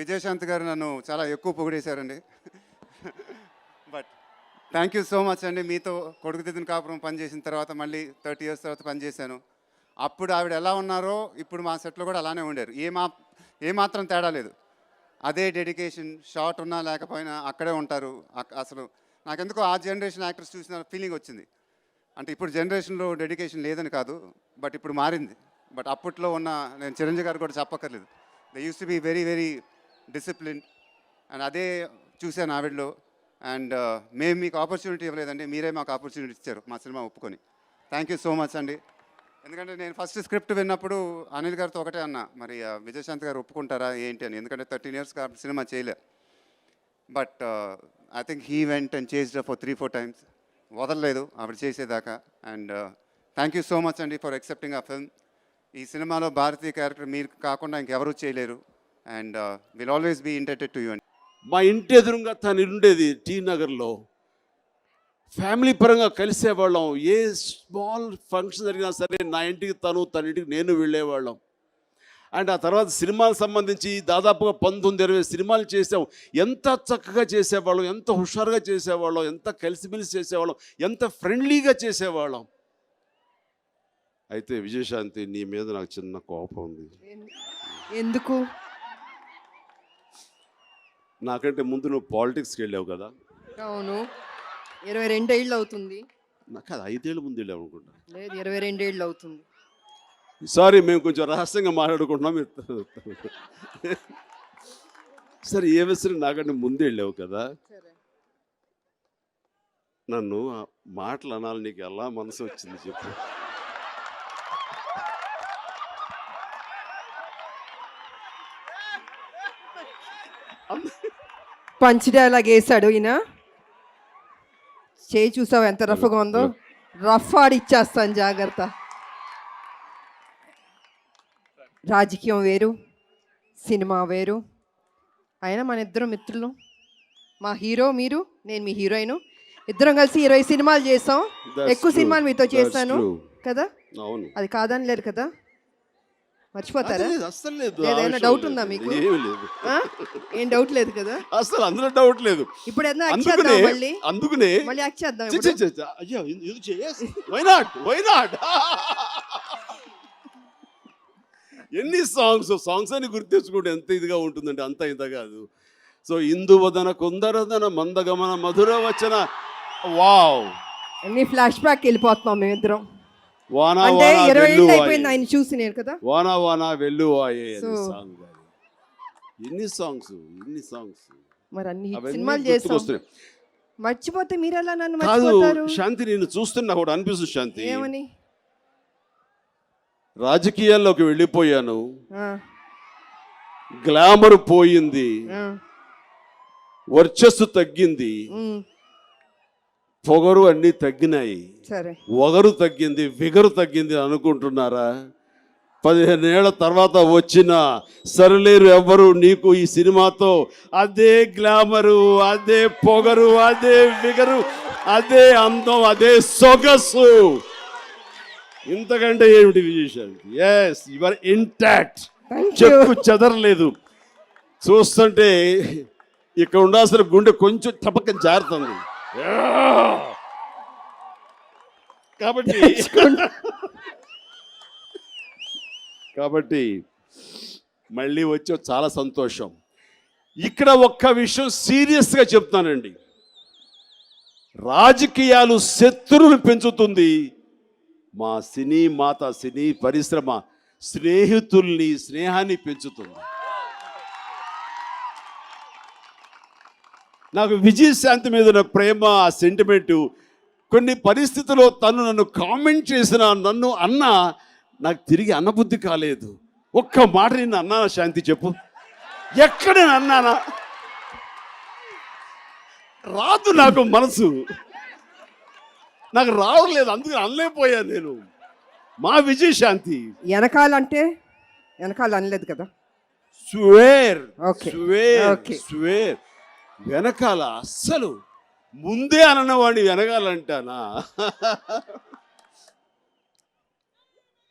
విజయశాంతి గారు నన్ను చాలా ఎక్కువ పొగిడేశారండి. But thank you so much అండి. మీతో కొడుకుదిద్దిన కాపురం పనిచేసిన తర్వాత మళ్ళీ 30 years తర్వాత పనిచేశాను. అప్పుడు ఆవిడ ఎలా ఉన్నారో ఇప్పుడు మా సెట్లో కూడా అలానే ఉండారు. ఏమాత్రం తేడా లేదు. అదే డెడికేషన్, షార్ట్ ఉన్నా లేకపోయినా అక్కడే ఉంటారు. అసలు నాకెందుకో ఆ జనరేషన్ యాక్టర్స్ చూసిన ఫీలింగ్ వచ్చింది. అంటే ఇప్పుడు జనరేషన్లో డెడికేషన్ లేదని కాదు, బట్ ఇప్పుడు మారింది. బట్ అప్పట్లో ఉన్న, నేను చిరంజీవి గారు కూడా చెప్పక్కర్లేదు, they used to be very very discipline. And అదే చూశాను ఆవిడలో. అండ్ మేము మీకు ఆపర్చునిటీ ఇవ్వలేదండి, మీరే మాకు ఆపర్చునిటీ ఇచ్చారు మా సినిమా ఒప్పుకొని. థ్యాంక్ యూ సో మచ్ అండి. ఎందుకంటే నేను ఫస్ట్ స్క్రిప్ట్ విన్నప్పుడు అనిల్ గారితో ఒకటే అన్నా, మరి విజయశాంతి గారు ఒప్పుకుంటారా ఏంటి అని. ఎందుకంటే 13 years కాబట్టి సినిమా చేయలే. But I think he went and chased for 3-4 times. వదలలేదు ఆవిడ చేసేదాకా. And thank you so much అండి ఫర్ యాక్సెప్టింగ్ ఆ ఫిల్మ్. ఈ సినిమాలో భారతీయ క్యారెక్టర్ మీరు కాకుండా ఇంకెవరూ చేయలేరు. And will always be indebted to you అండి. మా ఇంటి ఎదురుగా తను ఉండేది టీ నగర్లో. ఫ్యామిలీ పరంగా కలిసేవాళ్ళం. ఏ స్మాల్ ఫంక్షన్ జరిగినా సరే నా ఇంటికి తన ఇంటికి నేను వెళ్ళేవాళ్ళం. అండ్ ఆ తర్వాత సినిమాలకు సంబంధించి దాదాపుగా 19-20 సినిమాలు చేసాం. ఎంత చక్కగా చేసేవాళ్ళం, ఎంత హుషారుగా చేసేవాళ్ళం, ఎంత కలిసిమెలిసి చేసేవాళ్ళం, ఎంత ఫ్రెండ్లీగా చేసేవాళ్ళం. అయితే విజయశాంతి, నీ మీద నాకు చిన్న కోపం ఉంది. ఎందుకు? నాకంటే ముందు నువ్వు పాలిటిక్స్కి వెళ్ళావు కదా. అవును, 22 ఏళ్ళు అవుతుంది. నాకు అది 5 ఏళ్ళ ముందు వెళ్ళావు అనుకుంటా. లేదు, 22 ఏళ్ళు అవుతుంది. సారీ, మేము కొంచెం రహస్యంగా మాట్లాడుకుంటున్నాం. సరే, ఏ విషయం నాకంటే ముందు వెళ్ళావు కదా. నన్ను ఆ మాటలు అనాలి, నీకు ఎలా మనసు వచ్చింది చెప్పు. పంచ్ డైలాగ్ వేసాడు ఈయన. చేయి చూసావు ఎంత రఫ్గా ఉందో. రఫ్ ఆడిచ్చేస్తాను, జాగ్రత్త. రాజకీయం వేరు, సినిమా వేరు. అయినా మన ఇద్దరం మిత్రులు. మా హీరో మీరు, నేను మీ హీరోయిన్. ఇద్దరం కలిసి 20 సినిమాలు చేసాం. ఎక్కువ సినిమాలు మీతో చేశాను కదా. అది కాదని లేదు కదా, మర్చిపోతారా? ఏదైనా డౌట్ ఉందా మీకు? ఏం డౌట్ లేదు కదా అసలు, అందులో డౌట్ లేదు. ఇప్పుడు ఏదైనా యాక్ట్ చేద్దాం, అందుకనే మళ్ళీ యాక్ట్ చేద్దాం. అయ్యో, వై నాట్, వై నాట్. ఎన్ని సాంగ్స్ అని గుర్తు తెచ్చుకుంటే ఎంత ఇదిగా ఉంటుందంటే అంత ఇంత కాదు. సో ఇందువదన కుందరదన మందగమన మధుర వచన, వావ్. అన్ని ఫ్లాష్ బ్యాక్ వెళ్ళిపోతున్నాం మేమిద్దరం. వానా అంటే వానా 20 ఏళ్ళు వెళ్ళు అయిపోయింది ఆయన చూసి నేను కదా. వానా వానా వెళ్ళు ఆయే సాంగ్. ఎన్ని సాంగ్స్ మరి అన్ని సినిమాలు చేస్తాం. మర్చిపోతే మీరు ఎలా నన్ను కాదు మర్చిపోతారు? శాంతి, నేను చూస్తున్నా కూడా అనిపిస్తుంది శాంతి. ఏమని? రాజకీయాల్లోకి వెళ్ళిపోయాను, గ్లామర్ పోయింది, వర్చస్సు తగ్గింది, పొగరు అన్నీ తగ్గినాయి, ఒగరు తగ్గింది, విగరు తగ్గింది అనుకుంటున్నారా? 15 ఏళ్ల తర్వాత వచ్చిన సరిలేరు ఎవ్వరు నీకు ఈ సినిమాతో. అదే గ్లామరు, అదే పొగరు, అదే విగరు, అదే అందం, అదే సొగసు. ఇంతకంటే ఏమిటి Vijayashanti? Yes, you are intact. చెక్కు చెదరలేదు. చూస్తుంటే ఇక్కడ ఉండాల్సిన గుండె కొంచెం టపక్కన జారుతుంది. కాబట్టి మళ్ళీ వచ్చి చాలా సంతోషం. ఇక్కడ ఒక్క విషయం సీరియస్గా చెప్తానండి. రాజకీయాలు శత్రువులు పెంచుతుంది, మా సినీ మాత, సినీ పరిశ్రమ స్నేహాన్ని పెంచుతుంది. నాకు విజయశాంతి మీద ఉన్న ప్రేమ, ఆ సెంటిమెంటు, కొన్ని పరిస్థితుల్లో తను నన్ను కామెంట్ చేసిన, నన్ను అన్నా నాకు తిరిగి అన్నబుద్ధి కాలేదు. ఒక్క మాట నిన్ను అన్నానా శాంతి చెప్పు? ఎక్కడ నేను అన్నానా? రాదు నాకు మనసు, నాకు రావట్లేదు, అందుకే అనలేకపోయాను నేను. మా విజయశాంతి వెనకాల అనలేదు కదా. స్వేర్ స్వేర్ వెనకాల అస్సలు, ముందే అనవాడిని వెనకాలంటానా?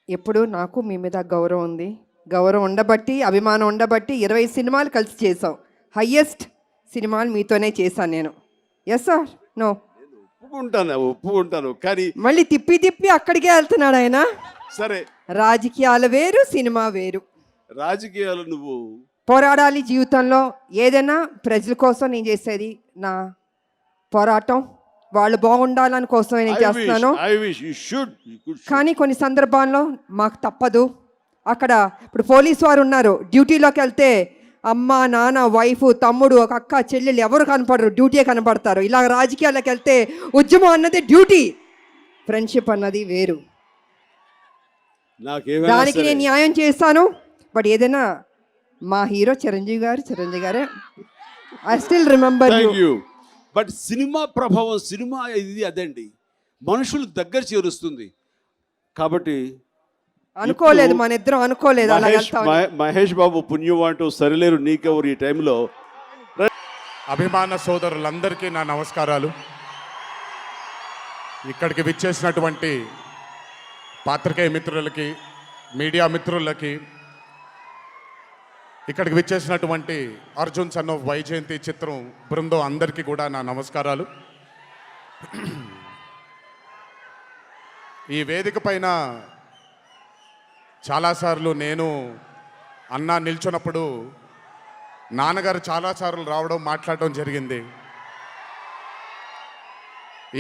ఎప్పుడు నాకు మీ మీద గౌరవం ఉంది. గౌరవం ఉండబట్టి, అభిమానం ఉండబట్టి 20 సినిమాలు కలిసి చేసాం. హయ్యెస్ట్ సినిమాలు మీతోనే చేశాను నేను. Yes sir? నో? ఒప్పుకుంటాను కానీ మళ్ళీ తిప్పి తిప్పి అక్కడికే వెళ్తున్నాడు ఆయన. సరే, రాజకీయాలు వేరు, సినిమా వేరు. రాజకీయాలు నువ్వు పోరాడాలి జీవితంలో. ఏదైనా ప్రజల కోసం నేను చేసేది నా పోరాటం. వాళ్ళు బాగుండాలని కోసమే నేను చేస్తున్నాను. కానీ కొన్ని సందర్భాల్లో మాకు తప్పదు. అక్కడ ఇప్పుడు పోలీసు వారు ఉన్నారు, డ్యూటీలోకి వెళ్తే అమ్మ నాన్న వైఫ్ తమ్ముడు ఒక అక్క చెల్లెలు ఎవరు కనపడరు, డ్యూటీ కనపడతారు. ఇలా రాజకీయాల్లోకి వెళ్తే ఉద్యమం అన్నది డ్యూటీ, ఫ్రెండ్షిప్ అన్నది వేరు. దానికి నేను న్యాయం చేస్తాను. బట్ ఏదైనా మా హీరో చిరంజీవి గారే I still remember you. But cinema ప్రభావం, సినిమా ఇది అదండి, మనుషులు దగ్గర చేరుస్తుంది. కాబట్టి అనుకోలేదు, మన ఇద్దరం అనుకోలేదు అలా. మహేష్ బాబు పుణ్యం అంటూ సరిలేరు నీకెవరు ఈ టైంలో. అభిమాన సోదరులందరికీ నా నమస్కారాలు. ఇక్కడికి విచ్చేసినటువంటి పాత్రికేయ మిత్రులకి, మీడియా మిత్రులకి, ఇక్కడికి విచ్చేసినటువంటి అర్జున్ సన్ ఆఫ్ వైజయంతి చిత్రం బృందం అందరికీ కూడా నా నమస్కారాలు. ఈ వేదిక పైన చాలాసార్లు నేను అన్న నిల్చున్నప్పుడు నాన్నగారు చాలాసార్లు రావడం, మాట్లాడడం జరిగింది.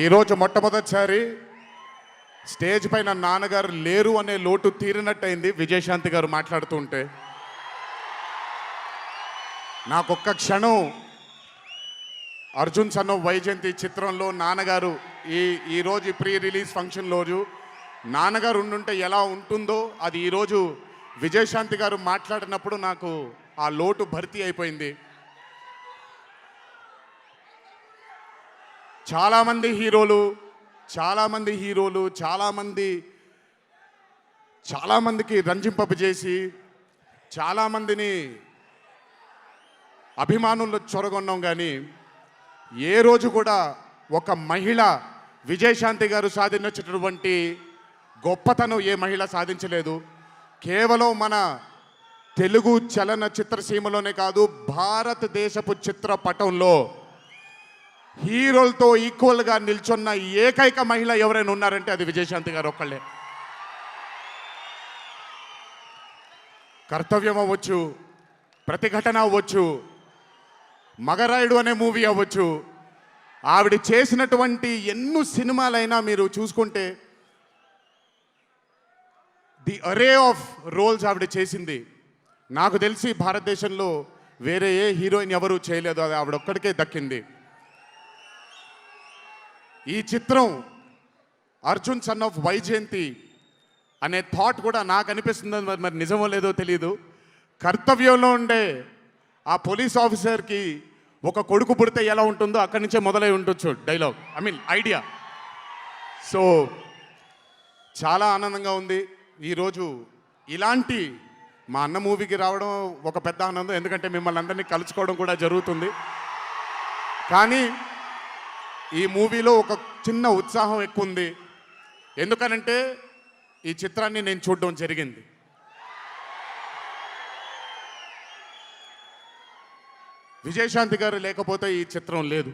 ఈరోజు మొట్టమొదటిసారి స్టేజ్ పైన నాన్నగారు లేరు అనే లోటు తీరినట్టయింది విజయశాంతి గారు మాట్లాడుతూ ఉంటే. నాకొక్క క్షణం అర్జున్ సన్ ఆఫ్ వైజయంతి చిత్రంలో నాన్నగారు ఈరోజు ప్రీ రిలీజ్ ఫంక్షన్ రోజు నాన్నగారు ఉండుంటే ఎలా ఉంటుందో అది ఈరోజు విజయశాంతి గారు మాట్లాడినప్పుడు నాకు ఆ లోటు భర్తీ అయిపోయింది. చాలామంది హీరోలు చాలామందికి రంజింపజేసి చాలామందిని అభిమానుల్లో చొరగొన్నాం. కానీ ఏ రోజు కూడా ఒక మహిళ విజయశాంతి గారు సాధించినటువంటి గొప్పతనం ఏ మహిళ సాధించలేదు. కేవలం మన తెలుగు చలన చిత్రసీమలోనే కాదు, భారతదేశపు చిత్రపటంలో హీరోలతో ఈక్వల్గా నిల్చున్న ఏకైక మహిళ ఎవరైనా ఉన్నారంటే అది విజయశాంతి గారు ఒక్కళ్ళే. కర్తవ్యం అవ్వచ్చు, ప్రతిఘటన అవ్వచ్చు, మగరాయుడు అనే మూవీ అవ్వచ్చు, ఆవిడ చేసినటువంటి ఎన్నో సినిమాలైనా మీరు చూసుకుంటే ది అరే ఆఫ్ రోల్స్ ఆవిడ చేసింది. నాకు తెలిసి భారతదేశంలో వేరే ఏ హీరోయిన్ ఎవరూ చేయలేదు, అది ఆవిడ ఒక్కడికే దక్కింది. ఈ చిత్రం అర్జున్ సన్ ఆఫ్ వైజయంతి అనే థాట్ కూడా నాకు అనిపిస్తుంది, మరి నిజమో లేదో తెలియదు. కర్తవ్యంలో ఉండే ఆ పోలీస్ ఆఫీసర్కి ఒక కొడుకు పుడితే ఎలా ఉంటుందో అక్కడి నుంచే మొదలై ఉండొచ్చు డైలాగ్, ఐడియా. సో చాలా ఆనందంగా ఉంది ఈరోజు ఇలాంటి మా అన్న మూవీకి రావడం ఒక పెద్ద ఆనందం, ఎందుకంటే మిమ్మల్ని అందరినీ కలుసుకోవడం కూడా జరుగుతుంది. కానీ ఈ మూవీలో ఒక చిన్న ఉత్సాహం ఎక్కువ ఉంది. ఎందుకనంటే ఈ చిత్రాన్ని నేను చూడడం జరిగింది. విజయశాంతి గారు లేకపోతే ఈ చిత్రం లేదు.